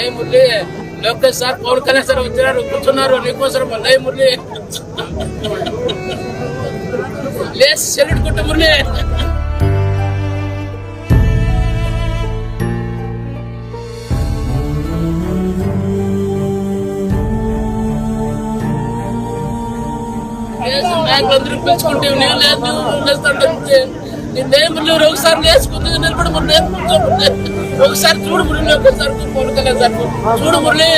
లే Murali, Lokesh sir Pawan Kalyan sir వచ్చినారు, కూర్చున్నారు నీకోసం. లే మురళి, లేచి సెల్యూట్ కొట్టు మురళి. నాయకులందరూ పిలుచుకుంటే నేను లేదు, ఒకసారి లేచుకుంటే నిలబడి మురళి, ఒకసారి చూడు మురళి, ఒకసారి పవన్ కళ్యాణ్ సార్ చూడు మురళి.